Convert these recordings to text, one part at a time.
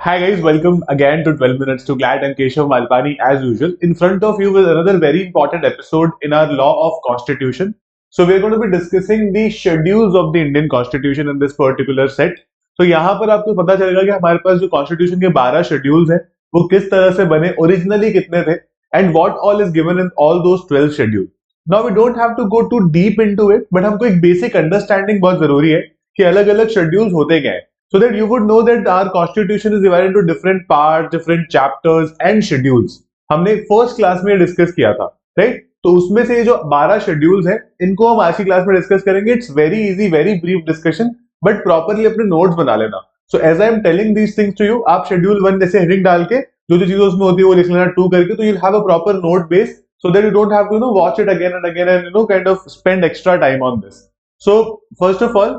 Hi guys, welcome again to 12 Minutes to Glad and Keshav Malpani as usual. In front of you with another very important episode in our Law of Constitution. So we're going to be discussing the schedules of the Indian Constitution in this particular set. तो यहाँ पर आपको पता चलेगा कि हमारे पास जो constitution के 12 शेड्यूल्स हैं वो किस तरह से बने, ओरिजिनली कितने थे and what all is given in all those 12 schedule. Now we don't have to go to deep into it, but हमको एक बेसिक अंडरस्टैंडिंग बहुत जरूरी है कि अलग अलग शेड्यूल्स होते क्या है, so that you would know that our constitution is divided into different parts, different chapters and schedules. हमने फर्स्ट क्लास में डिस्कस किया था, राइट? तो उसमें से जो 12 शेड्यूल्स हैं इनको हम आज की क्लास में डिस्कस करेंगे. It's very easy, very brief discussion, but properly अपने नोट्स बना लेना. So as I am telling these things to you, आप शेड्यूल 1 जैसे हेडिंग डाल के जो जो चीजें उसमें होती है वो लिख लेना 2 करके, तो you'll have a proper note base so that you don't have to watch it again and again and kind of spend extra time on this. So first of all,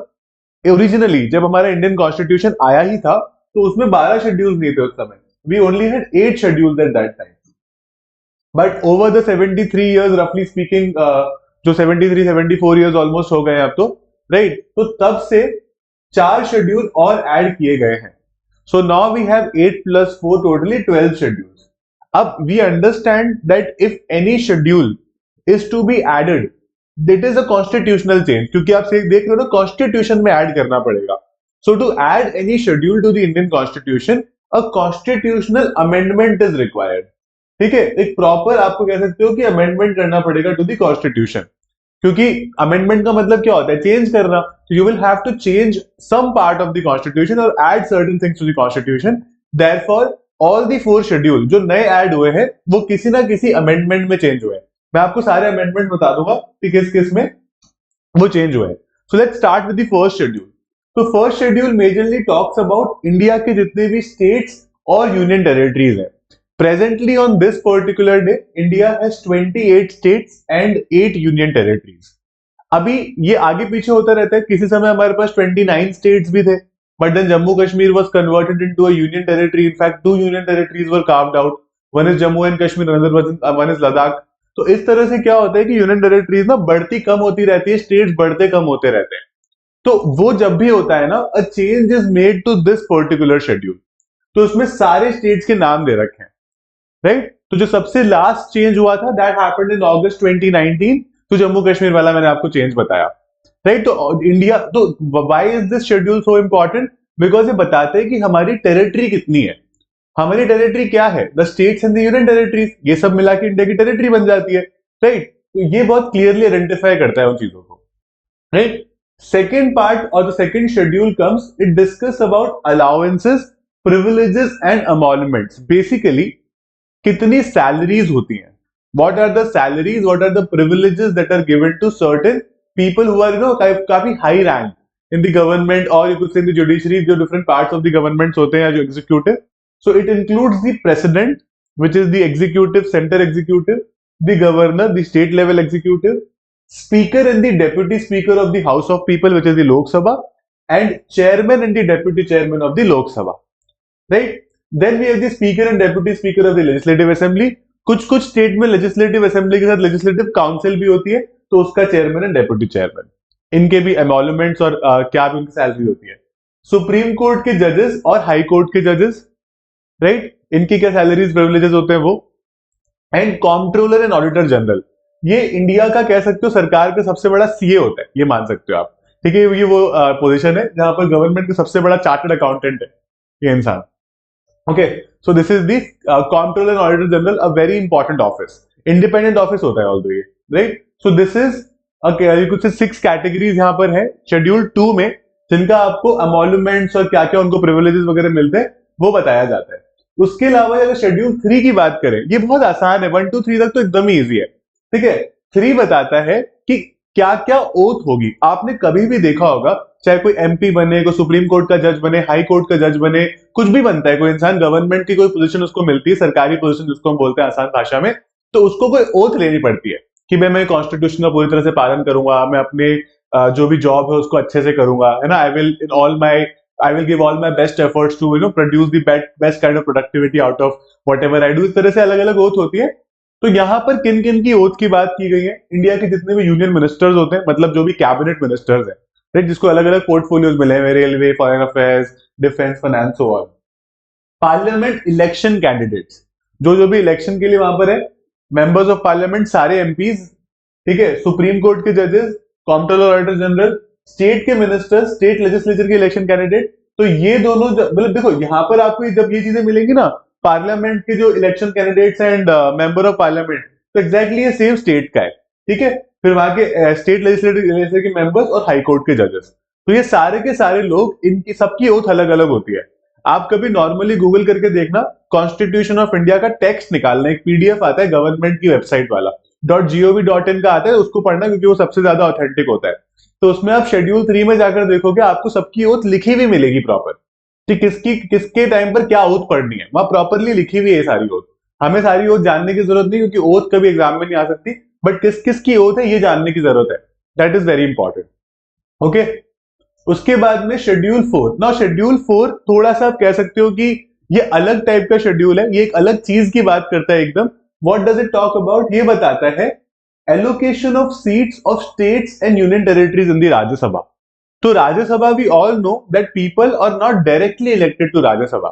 originally जब हमारा इंडियन कॉन्स्टिट्यूशन आया ही था तो उसमें 12 schedules नहीं थे उस समय. We only had 8 schedules at that time. But over the 73 years रफली स्पीकिंग, जो 73-74 इयर्स ऑलमोस्ट हो गए हैं अब तो, राइट? तो तब से 4 शेड्यूल और ऐड किए गए हैं. So now we have 8 + 4 totally 12 schedules. अब we understand that if any schedule is to be added, that is a constitutional change, क्योंकि आप देख रहे हो ना, कॉन्स्टिट्यूशन में ऐड करना पड़ेगा. So to add any schedule to the Indian constitution, a constitutional amendment is required. ठीक है, एक प्रॉपर आपको कह सकते हो कि अमेंडमेंट करना पड़ेगा टू द कॉन्स्टिट्यूशन. क्योंकि अमेंडमेंट का मतलब क्या होता है? चेंज करना. You will have to change some part of the constitution और add certain things to the constitution. Therefore all the 4 schedule जो नए ऐड हुए हैं वो किसी ना किसी अमेंडमेंट में चेंज हुए हैं. मैं आपको सारे अमेंडमेंट बता दूंगा कि किस किस में वो चेंज हुए हैं. So let's start with the first schedule. तो first schedule majorly talks about India के जितने भी स्टेट्स और यूनियन टेरिटरीज हैं. Presently on this particular day India has 28 states and 8 union territories. अभी ये आगे पीछे होता रहता है. किसी समय हमारे पास 29 स्टेट्स भी थे, but then Jammu Kashmir was converted into a union territory. In fact 2 union territories were carved out. One is Jammu and Kashmir, another one is Ladakh. तो इस तरह से क्या होता है कि यूनियन टेरिटरीज ना बढ़ती कम होती रहती है, स्टेट्स बढ़ते कम होते रहते हैं. तो वो जब भी होता है ना, a change is made to this particular schedule, तो उसमें सारे स्टेट्स के नाम दे रखे हैं, राइट? तो जो सबसे लास्ट चेंज हुआ था दैट हैपेंड इन अगस्त 2019. तो जम्मू कश्मीर वाला मैंने आपको चेंज बताया, राइट? तो इंडिया, तो why is this schedule so important? Because ये बताते हैं कि हमारी टेरिटरी कितनी है. हमारी टेरिटरी क्या है? The states and the union territories, ये सब मिला के इंडिया की टेरिटरी बन जाती है, राइट? तो ये बहुत क्लियरली आइडेंटिफाई करता है उन चीजों को, राइट? सेकेंड पार्ट और the second schedule comes, it discuss about allowances, privileges and emoluments. Basically कितनी सैलरीज होती हैं, what are the salaries, what are the privileges that are given to certain people who are काफी high rank in the government और you could say in the judiciary, जो different parts of the governments होते हैं, जो executive. So it includes the president, which is the executive, center executive, the governor, the state level executive, speaker and the deputy speaker of the House of People, which is the Lok Sabha, and chairman and the deputy chairman of the Lok Sabha, right? Then we have the speaker and deputy speaker of the Legislative Assembly. कुछ कुछ state में legislative assembly के साथ legislative council भी होती है, तो उसका चेयरमैन एंड डेप्यूटी चेयरमैन. इनके भी एमोलमेंट्स और क्या भी उनकी सैलरी होती है. सुप्रीम कोर्ट के जजेस और हाई कोर्ट के जजेस, राइट? इनकी क्या सैलरीज प्रिविलेजेस होते हैं वो. And comptroller and auditor general, ये इंडिया का कह सकते हो सरकार का सबसे बड़ा सीए होता है, ये मान सकते हो आप. ठीक है, ये वो पोजीशन है जहां पर गवर्नमेंट का सबसे बड़ा चार्टर्ड अकाउंटेंट है ये इंसान. Okay, so this is the comptroller and auditor general, a very important office, independent office होता है ऑल्दो ये, राइट? सो दिस इज कुछ 6 कैटेगरीज यहाँ पर है शेड्यूल 2 में, जिनका आपको एमोलमेंट्स और क्या क्या उनको प्रिविलेजेस वगैरह मिलते हैं वो बताया जाता है. उसके अलावा अगर शेड्यूल 3 की बात करें, ये बहुत आसान है. 1 2 3 तक तो एकदम ही इजी है, ठीक है. 3 बताता है कि क्या क्या ओथ होगी. आपने कभी भी देखा होगा, चाहे कोई एमपी बने, कोई सुप्रीम कोर्ट का जज बने, हाई कोर्ट का जज बने, कुछ भी बनता है कोई इंसान, गवर्नमेंट की कोई पोजीशन उसको मिलती है, सरकारी पोजीशन जिसको हम बोलते हैं आसान भाषा में, तो उसको कोई ओथ लेनी पड़ती है कि मैं कॉन्स्टिट्यूशन का पूरी तरह से पालन करूंगा, मैं अपने जो भी जॉब है उसको अच्छे से करूंगा, है ना. I will give all my best efforts to produce the best kind of productivity out of whatever I do. इस तरह से अलग अलग ओथ होती है. तो यहाँ पर किन किन की ओथ की बात की गई है? इंडिया के जितने भी यूनियन मिनिस्टर्स होते हैं, मतलब जो भी कैबिनेट मिनिस्टर्स हैं, राइट, जिसको अलग अलग पोर्टफोलियोज मिले हैं, railway, foreign affairs, defence, finance, so on. Parliament election candidates, जो जो भी इलेक्शन के लिए वहां पर है, मेंबर्स ऑफ पार्लियामेंट, सारे एमपीज, ठीक है, सुप्रीम कोर्ट के जजेस, कॉम्प्ट्रोलर ऑडिटर जनरल, स्टेट के मिनिस्टर, स्टेट लेजिस्लेचर के इलेक्शन कैंडिडेट। तो ये दोनों मतलब देखो यहाँ पर आपको जब ये चीजें मिलेंगी ना, पार्लियामेंट के जो election candidates and member of parliament, तो एग्जैक्टली ये सेम स्टेट का है, ठीक है। फिर वहां के स्टेट लेजिस्लेचर के मेंबर्स और हाई कोर्ट के जजेस, तो ये सारे के सारे लोग, इनकी सबकी ओथ अलग अलग होती है। आप कभी नॉर्मली गूगल करके देखना, कॉन्स्टिट्यूशन ऑफ इंडिया का टेक्स्ट निकालना, एक पीडीएफ आता है गवर्नमेंट की वेबसाइट वाला, .gov.in का आता है, उसको पढ़ना क्योंकि वो सबसे ज्यादा ऑथेंटिक होता है। तो उसमें आप शेड्यूल 3 में जाकर देखोगे, आपको सबकी ओथ लिखी हुई मिलेगी प्रॉपर, कि किसकी किसके टाइम पर क्या ओथ पढ़नी है, वहां प्रॉपरली लिखी हुई है सारी ओथ। हमें सारी ओथ जानने की जरूरत नहीं, क्योंकि ओथ कभी एग्जाम में नहीं आ सकती, बट किस किस की ओथ है ये जानने की जरूरत है। That is very important. Okay, उसके बाद में शेड्यूल 4। ना शेड्यूल 4 थोड़ा सा आप कह सकते हो कि ये अलग टाइप का शेड्यूल है, ये एक अलग चीज की बात करता है एकदम। What does it talk about? ये बताता है allocation of seats of states and union territories in the Rajya Sabha. तो Rajya Sabha, we all know that people are not directly elected to Rajya Sabha.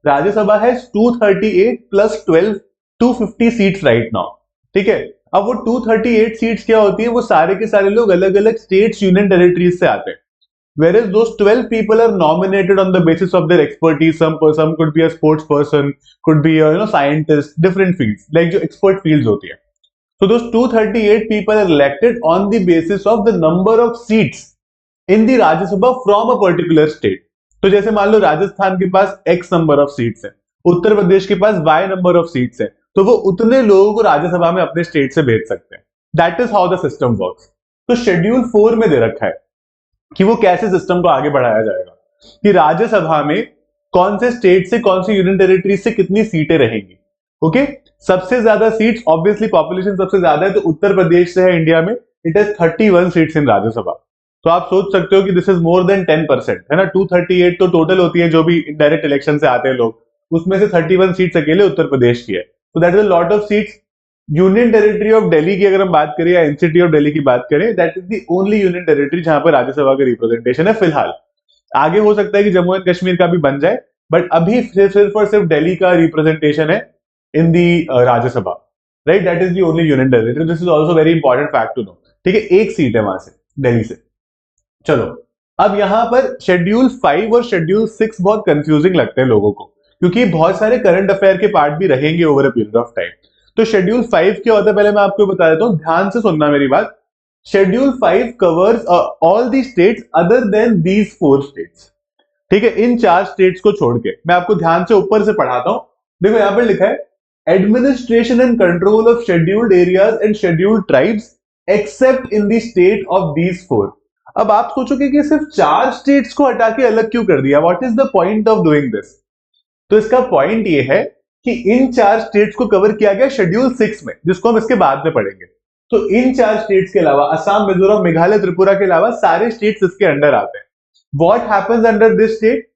Rajya Sabha है 238 प्लस 12, 250 सीट्स राइट नाउ, ठीक है। अब वो 238 सीट्स क्या होती है? वो सारे के सारे लोग अलग अलग स्टेट्स यूनियन टेरिटरीज से आते हैं। Whereas those 12 people are nominated on the basis of their expertise. Some could be a sports person, could be a scientist, different fields, like जो expert fields होती है. So those 238 people are elected on the basis of the number of seats in the Rajya Sabha from a particular state. तो जैसे मान लो राजस्थान के पास X number of seats है, उत्तर प्रदेश के पास Y number of seats है, तो वो उतने लोगों को राज्यसभा में अपने स्टेट से भेज सकते हैं। That is how the system works. तो शेड्यूल 4 में दे रखा है कि वो कैसे सिस्टम को आगे बढ़ाया जाएगा, कि राज्यसभा में कौन से स्टेट से, कौन सी यूनियन टेरिटरी से कितनी सीटें रहेंगी। ओके, सबसे ज्यादा सीट्स, ऑब्वियसली पॉपुलेशन सबसे ज्यादा है, तो उत्तर प्रदेश से है इंडिया में, it has 31 seats in Rajya Sabha. तो आप सोच सकते हो कि दिस इज मोर देन 10%, है ना। 238 तो टोटल होती है जो भी डायरेक्ट इलेक्शन से आते हैं लोग, उसमें से 31 सीट्स अकेले उत्तर प्रदेश की है। तो that is a lot of seats. Union territory of Delhi की अगर हम बात करें या एनसीटी ऑफ दिल्ली की बात करें, that is the only union territory जहां पर राज्यसभा का रिप्रेजेंटेशन है फिलहाल। आगे हो सकता है कि जम्मू एंड कश्मीर का भी बन जाए, बट अभी सिर्फ और सिर्फ दिल्ली का रिप्रेजेंटेशन है in the Rajya Sabha, right. That is the only union territory. This is also very important fact to know, ठीक है। एक सीट है वहां से, दिल्ली से। चलो, अब यहां पर शेड्यूल 5 और शेड्यूल 6 बहुत कंफ्यूजिंग लगते हैं लोगों को, क्योंकि बहुत सारे करंट अफेयर के पार्ट भी रहेंगे over a period of time. तो शेड्यूल 5 क्या होता है पहले मैं आपको बता देता हूं, ध्यान से सुनना मेरी बात। Schedule 5 covers all the states other than these 4 states, ठीक है। इन 4 स्टेट्स को छोड़ के मैं आपको ध्यान से ऊपर से पढ़ाता हूं। देखो यहां पर लिखा है, administration and control of scheduled areas and scheduled tribes accept in the state of these 4। अब आप सोचोगे कि सिर्फ 4 स्टेट्स को हटा के अलग क्यों कर दिया? What is the point of doing this? तो इसका पॉइंट ये है कि इन 4 स्टेट्स को कवर किया गया शेड्यूल 6 में, जिसको हम इसके बाद में पढ़ेंगे। तो इन 4 स्टेट्स के अलावा असम, मिजोरम, मेघालय, त्रिपुरा के अलावा सारे स्टेट्स इसके अंडर आते हैं। What happens under this state?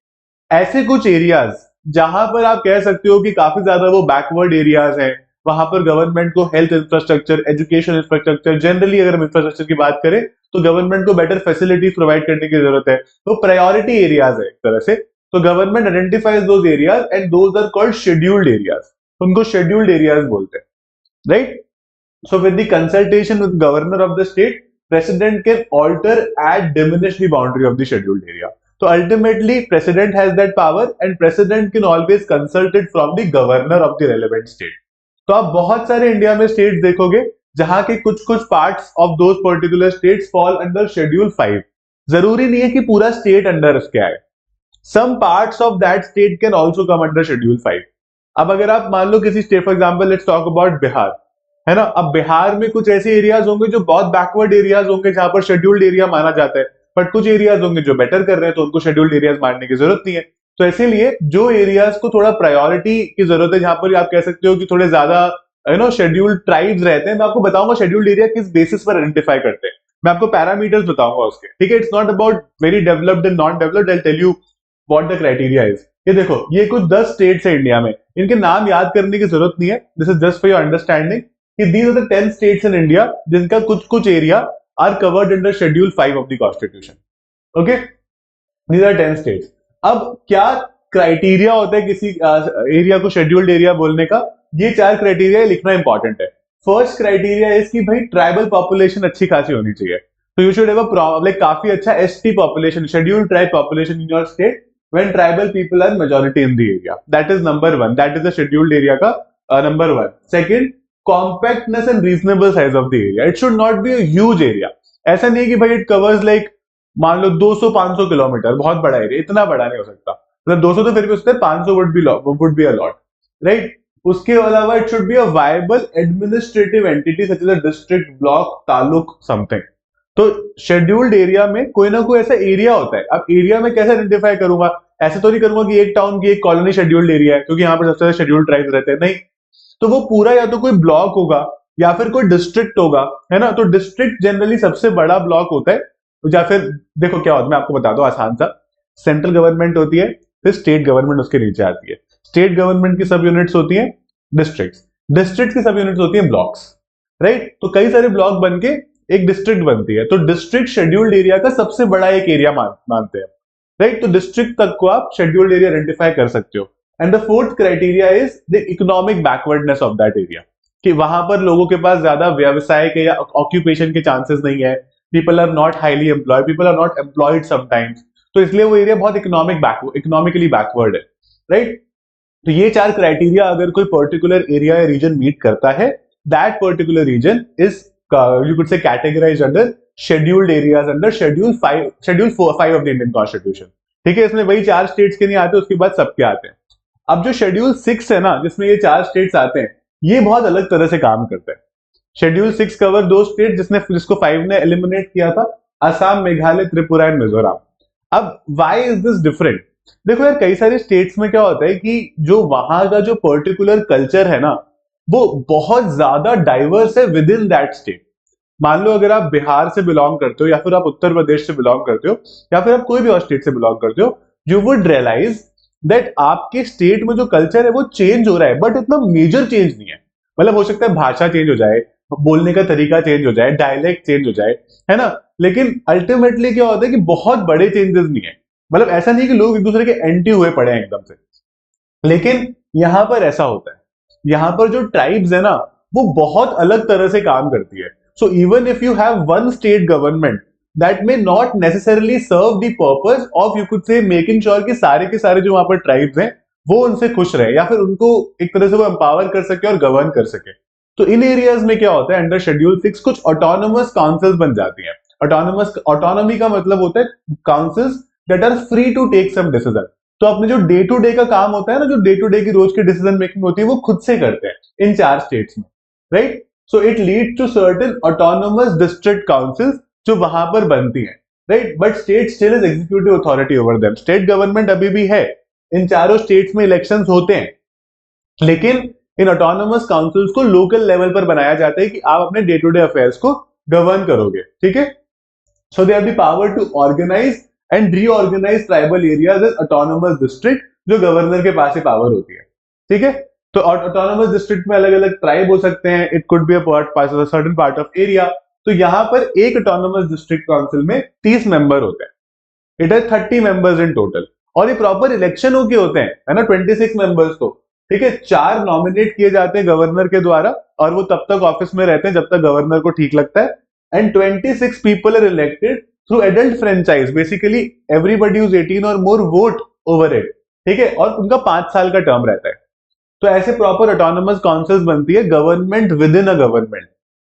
ऐसे कुछ एरियाज जहां पर आप कह सकते हो कि काफी ज्यादा वो बैकवर्ड एरियाज हैं, वहां पर गवर्नमेंट को health infrastructure, education infrastructure, generally अगर हम इंफ्रास्ट्रक्चर की बात करें तो गवर्नमेंट को बेटर फैसिलिटीज प्रोवाइड करने की जरूरत है। तो प्रायोरिटी एरियाज है एक तरह से। तो government identifies those areas and those are called scheduled areas. उनको शेड्यूल्ड एरियाज बोलते हैं, right. So with the consultation with governor of the state, president can alter and diminish the boundary of the scheduled area. तो ultimately president has that power and president can always consult it from the governor of the relevant state. तो आप बहुत सारे India में states देखोगे जहां के कुछ कुछ parts of those particular states fall under schedule 5। जरूरी नहीं है कि पूरा स्टेट अंडर उसके आए, some parts of that state can also come under schedule 5। अब अगर आप मान लो किसी state, for example let's talk about Bihar, है ना। अब बिहार में कुछ ऐसे एरियाज होंगे जो बहुत बैकवर्ड एरियाज होंगे जहां पर शेड्यूल्ड एरिया माना जाता है, बट कुछ एरियाज होंगे जो बेटर कर रहे हैं, तो उनको शेड्यूल्ड एरियाज मानने की जरूरत नहीं है। तो इसीलिए जो एरियाज को थोड़ा प्रायोरिटी की जरूरत है, जहां पर आप कह सकते हो कि थोड़े ज्यादा शेड्यूल्ड ट्राइब्स रहते हैं, मैं आपको बताऊंगा शेड्यूल्ड एरिया किस बेसिस पर आइडेंटिफाई करते हैं, मैं आपको पैरामीटर्स बताऊंगा उसके, ठीक है। It's not about very developed and non developed, I tell you what the criteria is. ये देखो, ये कुछ 10 स्टेट्स है इंडिया में, इनके नाम याद करने की जरूरत नहीं है, this is just for your understanding कि these are the 10 states in India जिनका कुछ कुछ area are covered under schedule 5 of the constitution. Okay, these are 10 states. अब क्या क्राइटेरिया होता है किसी एरिया को शेड्यूल्ड एरिया बोलने का, ये 4 क्राइटेरिया लिखना इंपॉर्टेंट है। फर्स्ट क्राइटेरिया इज कि भाई ट्राइबल पॉपुलेशन अच्छी खासी होनी चाहिए। तो यू शुड हैव लाइक काफी अच्छा ST population, scheduled tribe population in your state when tribal people are majority in the area. That is number one. That is the scheduled area का number one. Second, compactness and reasonable size of the area. It should not be a huge area. ऐसा नहीं है कि भाई it covers like मान लो 200-500 kilometre, बहुत बड़ा area, इतना बड़ा नहीं हो सकता। मतलब 200 तो फिर भी हो सकता है, 500 would be a lot, right? उसके अलावा it should be a viable administrative entity such as a district, block, taluk, something. तो शेड्यूल्ड एरिया में कोई ना कोई ऐसा एरिया होता है। अब एरिया में कैसे आइडेंटिफाई करूंगा? ऐसे तो नहीं करूंगा कि एक टाउन की एक कॉलोनी शेड्यूल्ड एरिया है क्योंकि यहाँ पर सबसे ज्यादा शेड्यूल्ड ट्राइब्स रहते हैं, नहीं। तो वो पूरा या तो कोई ब्लॉक होगा या फिर कोई डिस्ट्रिक्ट होगा, है ना। तो डिस्ट्रिक्ट जनरली सबसे बड़ा ब्लॉक होता है, या फिर देखो क्या होता है, मैं आपको बता दूं आसान सा। सेंट्रल गवर्नमेंट होती है, फिर स्टेट गवर्नमेंट उसके नीचे आती है। स्टेट गवर्नमेंट की सब यूनिट्स होती है डिस्ट्रिक्ट, डिस्ट्रिक्ट की सब यूनिट्स होती है ब्लॉक्स, राइट। तो कई सारे ब्लॉक बन के एक डिस्ट्रिक्ट बनती है। तो डिस्ट्रिक्ट शेड्यूल्ड एरिया का सबसे बड़ा एक एरिया मानते हैं, राइट। तो डिस्ट्रिक्ट तक को आप शेड्यूल्ड एरिया आइडेंटिफाई कर सकते हो। And the fourth criteria is the economic backwardness of that area, कि वहां पर लोगों के पास ज्यादा व्यवसाय के या ऑक्यूपेशन के चांसेस नहीं है। People are not highly employed, people are not employed sometimes, तो इसलिए वो एरिया बहुत इकोनॉमिकली बैकवर्ड है, राइट। तो ये 4 क्राइटेरिया अगर कोई पर्टिकुलर एरिया या रीजन मीट करता है, that particular region is you could say categorized under scheduled areas under schedule 5 of the Indian Constitution। ठीक है, इसमें वही 4 स्टेट्स के नहीं आते, उसके बाद सबके आते हैं। अब जो शेड्यूल 6 है ना, जिसमें ये 4 स्टेट्स आते हैं, ये बहुत अलग तरह से काम करते हैं। शेड्यूल 6 कवर 2 स्टेट जिसको 5 ने एलिमिनेट किया था, असम, मेघालय, त्रिपुरा एंड मिजोरम। अब व्हाई इज दिस डिफरेंट? देखो यार, कई सारे स्टेट्स में क्या होता है कि जो वहां का जो पर्टिकुलर कल्चर है ना, वो बहुत ज्यादा डाइवर्स है विद इन दैट स्टेट। मान लो अगर आप बिहार से बिलोंग करते हो, या फिर आप उत्तर प्रदेश से बिलोंग करते हो, या फिर आप कोई भी और स्टेट से बिलोंग करते हो, यू वुड रियलाइज दैट आपके स्टेट में जो कल्चर है वो चेंज हो रहा है, बट इतना मेजर चेंज नहीं है। मतलब हो सकता है भाषा चेंज हो जाए, बोलने का तरीका चेंज हो जाए, डायलेक्ट चेंज हो जाए, है ना। लेकिन अल्टीमेटली क्या होता है कि बहुत बड़े चेंजेस नहीं है। मतलब ऐसा नहीं कि लोग एक दूसरे के एंटी हुए पड़े हैं एकदम से, लेकिन यहां पर ऐसा होता है। यहाँ पर जो ट्राइब्स है ना, वो बहुत अलग तरह से काम करती है। So even if you have one state government, that may not necessarily serve the purpose of you could say making sure कि सारे के सारे जो वहां पर ट्राइब्स हैं वो उनसे खुश रहे, या फिर उनको एक तरह से वो एम्पावर कर सके और गवर्न कर सके। तो इन एरियाज में क्या होता है, अंडर शेड्यूल 6 कुछ ऑटोनोमस काउंसिल्स बन जाती हैं। ऑटोनॉमी का मतलब होता है councils that are free to take some decision. तो अपने जो डे टू डे का काम होता है ना, जो डे टू डे की रोज की डिसीजन मेकिंग होती है, वो खुद से करते हैं इन 4 स्टेट्स में, right. So it lead to certain autonomous district councils जो वहां पर बनती हैं, right. But state still is executive authority over them. State government अभी भी है, इन चारों स्टेट्स में इलेक्शंस होते हैं, लेकिन इन ऑटोनोमस काउंसिल्स को लोकल लेवल पर बनाया जाता है कि आप अपने डे टू डे अफेयर्स को गवर्न करोगे, ठीक है। So they have the power to organize and reorganize tribal areas as autonomous district, जो गवर्नर के पास ही पावर होती है, ठीक है। तो ऑटोनोमस डिस्ट्रिक्ट में अलग अलग ट्राइब हो सकते हैं, it could be a certain part of area. तो यहां पर एक ऑटोनोमस डिस्ट्रिक्ट काउंसिल में 30 मेंबर होते हैं। It has 30 members in total, और ये प्रॉपर इलेक्शन होके होते हैं, है ना। 26 मेंबर्स को, ठीक है, 4 नॉमिनेट किए जाते हैं गवर्नर के द्वारा, और वो तब तक ऑफिस में रहते हैं जब तक गवर्नर को ठीक लगता है। And 26 people are elected through adult franchise, basically everybody who's 18 और मोर वोट ओवर इट, ठीक है। और उनका 5 साल का टर्म रहता है। तो ऐसे प्रॉपर ऑटोनोमस काउंसिल्स बनती है, government with in a government,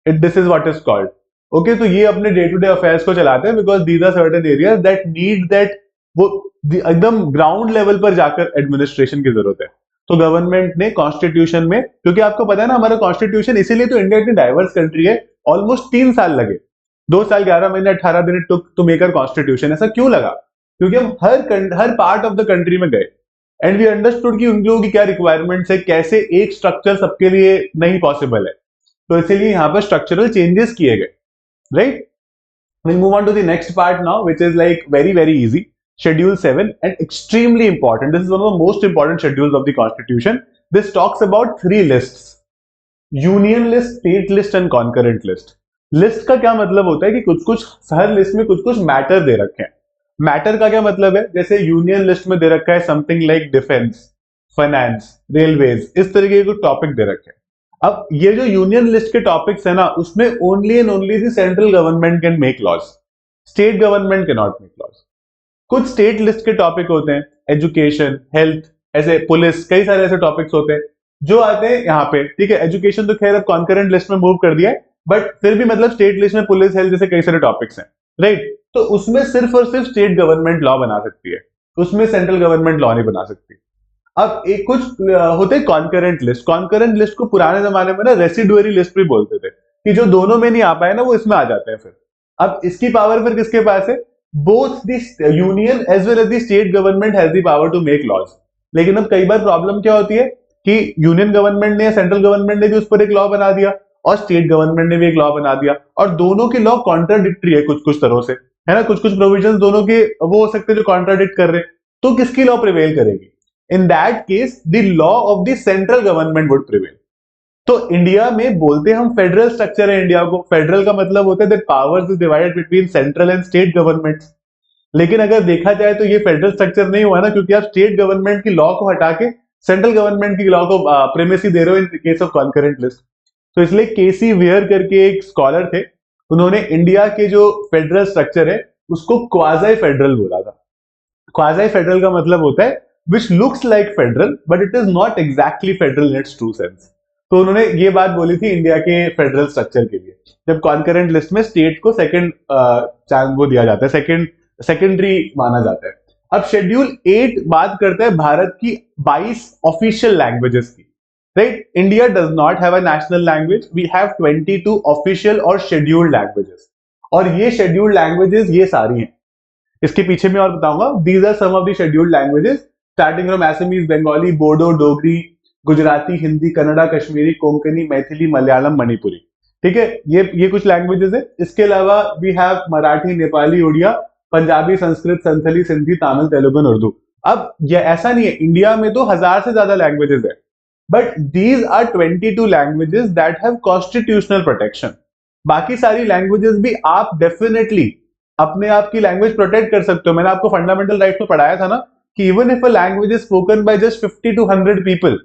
it this is what is called, okay. तो ये अपने डे टू डे अफेयर्स को चलाते हैं, because these are certain areas that need that, वो एकदम ग्राउंड लेवल पर जाकर एडमिनिस्ट्रेशन की जरूरत है। तो गवर्नमेंट ने कॉन्स्टिट्यूशन में, क्योंकि आपको पता है ना हमारा कॉन्स्टिट्यूशन, इसीलिए तो इंडिया इतनी डाइवर्स कंट्री है, ऑलमोस्ट 3 साल लगे, 2 साल 11 महीने 18 दिन टू मेक अवर कॉन्स्टिट्यूशन। ऐसा क्यों लगा? क्योंकि हम हर पार्ट ऑफ द कंट्री में गए एंड वी अंडरस्टूड कि उन लोगों की क्या रिक्वायरमेंट्स है, कैसे एक स्ट्रक्चर सबके लिए नहीं पॉसिबल है। तो इसीलिए यहाँ पर स्ट्रक्चरल चेंजेस किए गए, right. We'll move on to the next part now, which is like very easy. Schedule 7, and extremely important. This is one of the most important schedules of the Constitution. This talks about 3 lists: Union list, state list, and concurrent list. List का क्या मतलब होता है कि कुछ हर list में कुछ matter दे रखे हैं। मैटर का क्या मतलब है, जैसे यूनियन लिस्ट में दे रखा है something like defence, finance, railways, इस तरीके के कुछ टॉपिक दे रखे हैं। अब ये जो यूनियन लिस्ट के टॉपिक्स है ना, उसमें only and only the central government can make laws, state government can not make laws. कुछ स्टेट लिस्ट के टॉपिक होते हैं, एजुकेशन, हेल्थ, ऐसे पुलिस, कई सारे ऐसे टॉपिक्स होते हैं जो आते हैं यहाँ पे, ठीक है। एजुकेशन तो खैर अब कॉन्करेंट लिस्ट में मूव कर दिया है, बट फिर भी मतलब स्टेट लिस्ट में पुलिस, हेल्थ जैसे कई सारे टॉपिक्स हैं, राइट। तो उसमें सिर्फ और सिर्फ स्टेट गवर्नमेंट लॉ बना सकती है, उसमें सेंट्रल गवर्नमेंट लॉ नहीं बना सकती। अब एक कुछ होते हैं कॉन्करेंट लिस्ट, कॉन्करेंट लिस्ट को पुराने जमाने में ना रेसिडुअरी लिस्ट भी बोलते थे, कि जो दोनों में नहीं आ पाए ना वो इसमें आ जाते हैं फिर। अब इसकी पावर फिर किसके पास है, both the union as well as the state government has the power to make laws. लेकिन अब कई बार प्रॉब्लम क्या होती है कि यूनियन गवर्नमेंट ने या सेंट्रल गवर्नमेंट ने भी उस पर एक लॉ बना दिया और स्टेट गवर्नमेंट ने भी एक लॉ बना दिया, और दोनों के लॉ कॉन्ट्राडिक्टरी है कुछ कुछ तरह से, है ना। कुछ कुछ प्रोविजन दोनों के वो हो सकते हैं जो कॉन्ट्राडिक्ट कर रहे हैं, तो किसकी लॉ प्रिवेल करेगी? In that case the law of the central government would prevail. तो इंडिया में बोलते हैं हम फेडरल स्ट्रक्चर है इंडिया को, फेडरल का मतलब होता है that powers is divided between central and state governments. लेकिन अगर देखा जाए तो ये फेडरल स्ट्रक्चर नहीं हुआ ना, क्योंकि आप स्टेट गवर्नमेंट की लॉ को हटा के सेंट्रल गवर्नमेंट की लॉ को प्रेमेसी दे रहे हो in case of concurrent list. तो इसलिए केसी वेयर करके एक स्कॉलर थे, उन्होंने इंडिया के जो फेडरल स्ट्रक्चर है उसको क्वाज़ी फेडरल बोला था। क्वाज़ी फेडरल का मतलब होता है which looks like federal but it is not exactly federal in its true sense. तो उन्होंने ये बात बोली थी इंडिया के फेडरल स्ट्रक्चर के लिए, जब कॉन्करेंट लिस्ट में स्टेट को सेकंड चांस वो दिया जाता है, सेकेंडरी माना जाता है। अब शेड्यूल 8 बात करता है भारत की 22 ऑफिशियल लैंग्वेजेस की, right. India does not have a national language, we have 22 official और शेड्यूल्ड लैंग्वेजेस, और ये शेड्यूल्ड लैंग्वेजेस ये सारी हैं। इसके पीछे मैं और बताऊंगा, these are some of the scheduled languages starting from Assamese, Bengali, Bodo, Dogri, Gujarati, Hindi, Kannada, Kashmiri, Konkani, Maithili, Malayalam, Manipuri, ठीक है। ये कुछ लैंग्वेजेस है। इसके अलावा वी हैव मराठी, नेपाली, उड़िया, पंजाबी, संस्कृत, संथली, सिंधी, तमिल, तेलुगु, उर्दू। अब ये ऐसा नहीं है, इंडिया में तो 1000 से ज्यादा लैंग्वेजेस है, but these are 22 languages that have constitutional protection. बाकी सारी लैंग्वेजेस भी आप डेफिनेटली अपने आप की लैंग्वेज प्रोटेक्ट कर सकते हो। मैंने आपको फंडामेंटल राइट्स में पढ़ाया था ना कि even if a language is spoken by just 50 to 100 people,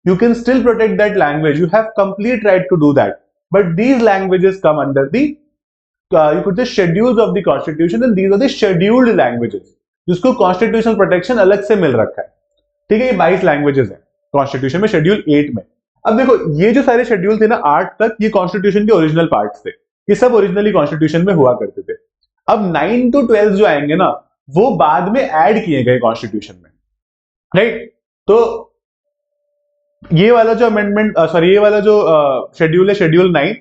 you can still protect that language, you have complete right to do that, but these languages come under the you could say schedules of the constitution, and these are the scheduled languages जिसको constitutional protection अलग से मिल रखा है, ठीक है। ये 22 languages हैं constitution में, शेड्यूल 8 में। अब देखो ये जो सारे शेड्यूल थे ना 8 तक, ये कॉन्स्टिट्यूशन के ओरिजिनल पार्ट्स थे, ये सब ओरिजिनली कॉन्स्टिट्यूशन में हुआ करते थे। अब 9 to 12 जो आएंगे ना वो बाद में ऐड किए गए कॉन्स्टिट्यूशन में, राइट। तो ये वाला जो अमेंडमेंट सॉरी ये वाला जो शेड्यूल है, शेड्यूल 9,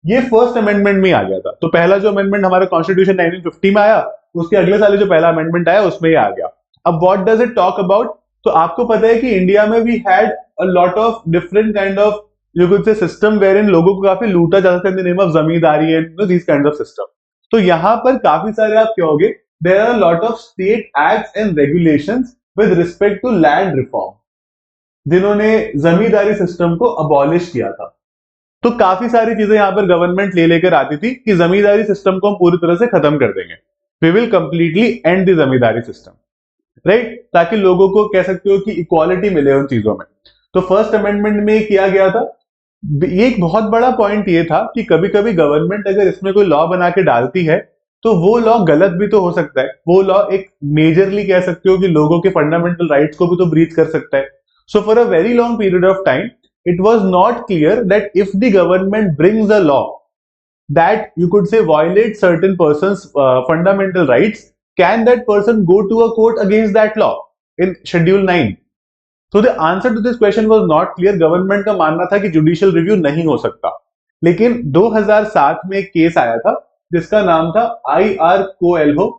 ये फर्स्ट अमेंडमेंट में आ गया था। तो पहला जो अमेंडमेंट हमारा कॉन्स्टिट्यूशन 1950 में आया, उसके अगले साल जो पहला अमेंडमेंट आया उसमें ये आ गया। अब what does it talk about? तो आपको पता है कि इंडिया में we had a lot of different kind of you could say system wherein लोगों को काफी लूटा जाता था in the name of zamindari and these kind of system. तो यहाँ पर काफी सारे आप कहोगे there are lot of state acts and regulations with respect to land reform, जिन्होंने जमींदारी सिस्टम को अबॉलिश किया था। तो काफी सारी चीजें यहां पर गवर्नमेंट ले लेकर आती थी कि जमींदारी सिस्टम को हम पूरी तरह से खत्म कर देंगे, we will completely end the zamindari system, right, ताकि लोगों को कह सकते हो कि इक्वालिटी मिले उन चीजों में। तो फर्स्ट अमेंडमेंट में किया गया था। ये एक बहुत बड़ा पॉइंट ये था कि कभी कभी गवर्नमेंट अगर इसमें कोई लॉ बना के डालती है तो वो लॉ गलत भी तो हो सकता है, वो लॉ एक मेजरली कह सकते हो कि लोगों के फंडामेंटल राइट्स को भी तो ब्रीच कर सकता है। So for a very long period of time, it was not clear that if the government brings a law that you could say violates certain person's fundamental rights, can that person go to a court against that law in Schedule 9? So the answer to this question was not clear. Government का मानना था कि judicial review नहीं हो सकता, लेकिन 2007 में एक केस आया था जिसका नाम था I.R. Coelho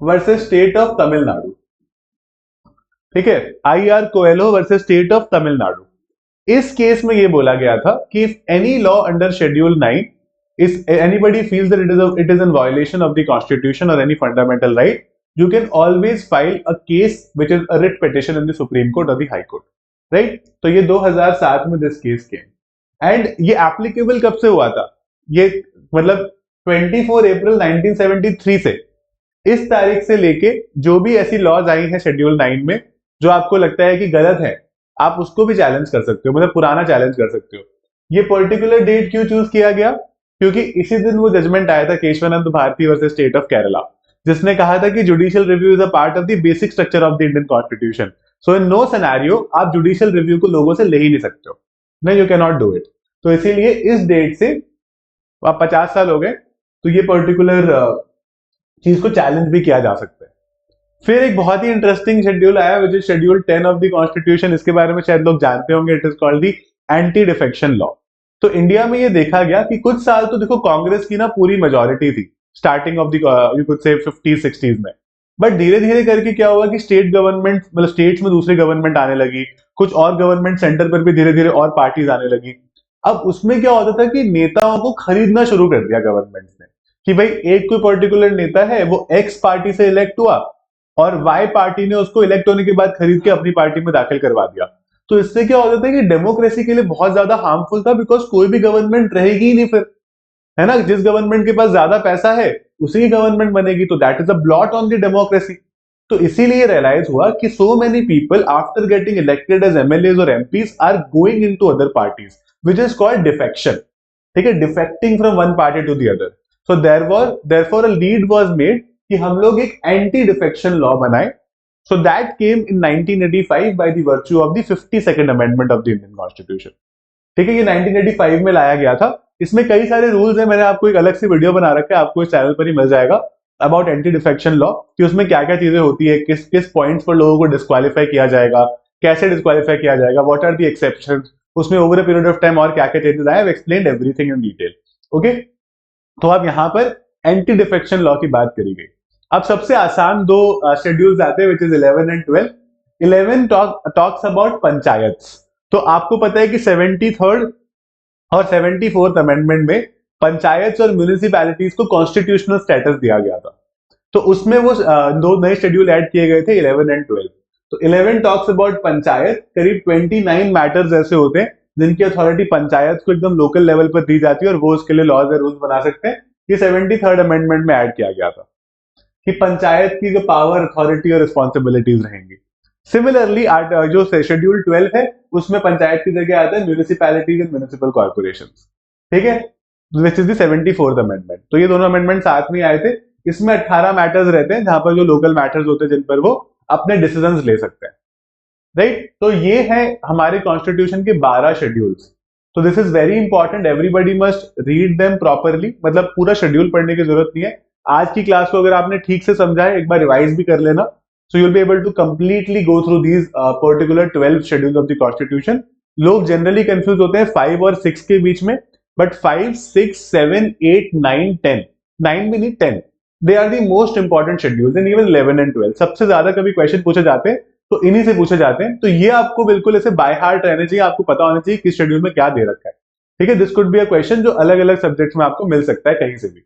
versus state of Tamil Nadu, ठीक है। I.R. Coelho versus state of Tamil Nadu. इस केस में ये बोला गया था कि if any law under schedule 9 if anybody feels that it is in violation of the constitution और any fundamental right, you can always file a case which is a writ petition in the supreme court और the high court, right. तो ये 2007 में this case came, and ये applicable कब से हुआ था? ये मतलब 24 अप्रैल 1973 से इस तारीख से लेके जो भी ऐसी लॉज आई हैं शेड्यूल 9 में जो आपको लगता है कि गलत है, आप उसको भी चैलेंज कर सकते हो, मतलब पुराना चैलेंज कर सकते हो। ये पर्टिकुलर डेट क्यों चूज किया गया? क्योंकि इसी दिन वो जजमेंट आया था Kesavananda Bharati versus state of Kerala, जिसने कहा था कि judicial review is a part of the basic structure of the Indian constitution. So in no scenario आप जुडिशियल रिव्यू को लोगों से ले ही नहीं सकते हो, नहीं, you can not do it. तो इसीलिए इस डेट से अब 50 साल हो गए, तो ये पर्टिकुलर चीज को चैलेंज भी किया जा सकता है। फिर एक बहुत ही इंटरेस्टिंग शेड्यूल आया which is schedule 10 of the constitution. इसके बारे में शायद लोग जानते होंगे, it is called the anti defection law. तो इंडिया में ये देखा गया कि कुछ साल तो देखो कांग्रेस की ना पूरी मेजोरिटी थी starting of the you could से 50s 60s में, बट धीरे धीरे करके क्या हुआ कि स्टेट गवर्नमेंट, मतलब स्टेट्स में दूसरी गवर्नमेंट आने लगी, कुछ और गवर्नमेंट सेंटर पर भी धीरे धीरे और पार्टीज आने लगी। अब उसमें क्या होता था कि नेताओं को खरीदना शुरू कर दिया गवर्नमेंट ने, कि भाई एक कोई पर्टिकुलर नेता है वो एक्स पार्टी से इलेक्ट हुआ और वाई पार्टी ने उसको इलेक्ट होने के बाद खरीद के अपनी पार्टी में दाखिल करवा दिया। तो इससे क्या होता था कि डेमोक्रेसी के लिए बहुत ज्यादा हार्मफुल था, बिकॉज कोई भी गवर्नमेंट रहेगी ही नहीं फिर, है ना। जिस गवर्नमेंट के पास ज्यादा पैसा है उसी की गवर्नमेंट बनेगी, तो that is a blot on the democracy. तो इसीलिए रियलाइज हुआ कि so many people after getting elected as MLAs और MPs are going into other parties which is called defection. ठीक है, defecting from one party to the other. So therefore a lead was made कि हम लोग एक anti defection law बनाए। So that came in 1985 by the virtue of the 52nd amendment of the Indian constitution. ठीक है, ये 1985 में लाया गया था। इसमें कई सारे रूल्स हैं, मैंने आपको एक अलग से वीडियो बना रखा है, आपको इस चैनल पर ही मिल जाएगा, अबाउट एंटी डिफेक्शन लॉ, कि उसमें क्या क्या चीजें होती है, किस किस पॉइंट्स पर लोगों को डिस्क्वालीफाई किया जाएगा, कैसे डिस्क्वालीफाई किया जाएगा, व्हाट आर द एक्सेप्शंस, उसमें over a period of time और क्या क्या चेंजेस आए, I have explained everything in detail. Okay, तो अब यहाँ पर एंटी डिफेक्शन लॉ की बात करी गई। अब सबसे आसान दो शेड्यूल्स आते हैं, which is 11 and 12। 11 talks about panchayats. तो आपको पता है कि 73rd और 74th अमेंडमेंट में पंचायत और म्यूनिसिपैलिटीज को कॉन्स्टिट्यूशनल स्टेटस दिया गया था। तो उसमें वो दो नए शेड्यूल ऐड किए गए थे, 11 एंड 12। तो 11 टॉक्स अबाउट पंचायत। करीब 29 मैटर्स ऐसे होते हैं जिनकी अथॉरिटी पंचायत को एकदम लोकल लेवल पर दी जाती है और वो उसके लिए लॉज और रूल्स बना सकते हैं। ये 73rd अमेंडमेंट में ऐड किया गया था कि पंचायत की जो पावर, अथॉरिटी और रिस्पॉन्सिबिलिटीज रहेंगी। सिमिलरली जो शेड्यूल 12 है उसमें पंचायत की जगह आता है म्यूनिसिपैलिटीज एंड म्यूनिसिपल कॉर्पोरेशंस। ठीक है, which is the 74th amendment. तो ये दोनों अमेंडमेंट साथ में आए थे। इसमें 18 मैटर्स रहते हैं जहां पर जो लोकल मैटर्स होते हैं जिन पर वो अपने डिसीजंस ले सकते हैं, राइट। तो ये है हमारे कॉन्स्टिट्यूशन के 12 शेड्यूल्स। तो this is very important, everybody must read them properly. मतलब पूरा शेड्यूल पढ़ने की जरूरत नहीं है। आज की क्लास को अगर आपने ठीक से समझा है, एक बार रिवाइज भी कर लेना, so you'll be able to completely go through these particular 12 schedules of the constitution। लोग जनरली कंफ्यूज होते हैं 5 और 6 के बीच में, बट 5, 6, 7, 8, 9, 10, 9 भी नहीं 10, they are the most important schedules and even 11 and 12 सबसे ज्यादा कभी क्वेश्चन पूछे जाते हैं तो इन्हीं से पूछे जाते हैं। तो ये आपको बिल्कुल ऐसे बाय हार्ट रहने चाहिए, आपको पता होना चाहिए किस शेड्यूल में क्या दे रखा है। ठीक है, this could be a question जो अलग अलग सब्जेक्ट्स में आपको मिल सकता है कहीं से भी,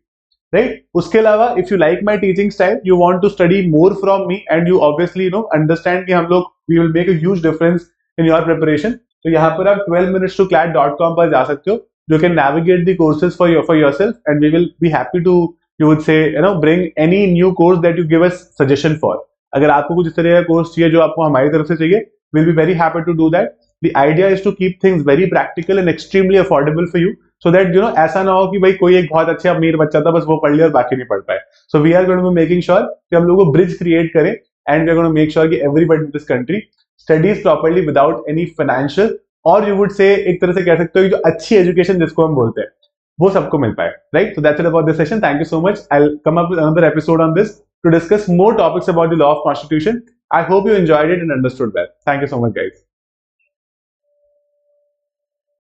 राइट। उसके अलावा if you like my teaching style, you want to study more from me and you obviously know understand कि हम लोग we will make a huge difference in your preparation, तो यहाँ पर आप 12minutes2clat.com पर जा सकते हो। You can navigate the courses for yourself, and we will be happy to, you would say, bring any new course that you give us suggestion for। अगर आपको कुछ इस तरह का कोर्स चाहिए जो आपको हमारी तरफ से चाहिए, we'll be very happy to do that। The idea is to keep things very practical and extremely affordable for you, so that ऐसा ना हो कि भाई कोई एक बहुत अच्छा अमीर बच्चा था बस वो पढ़ लिया और बाकी नहीं पढ़ पाए। So we are going to be making sure कि हम लोगों को ब्रिज क्रिएट करें, and we are going to make sure कि everybody in this country studies properly without any financial, और यू वुड से एक तरह से कह सकते हो कि जो अच्छी एजुकेशन जिसको हम बोलते हैं वो सबको मिल पाए, right. So that's it about this session. Thank you so much. I will come up with another episode on this to discuss more topics about the law of constitution. I hope you enjoyed it and understood well. Thank you so much, guys.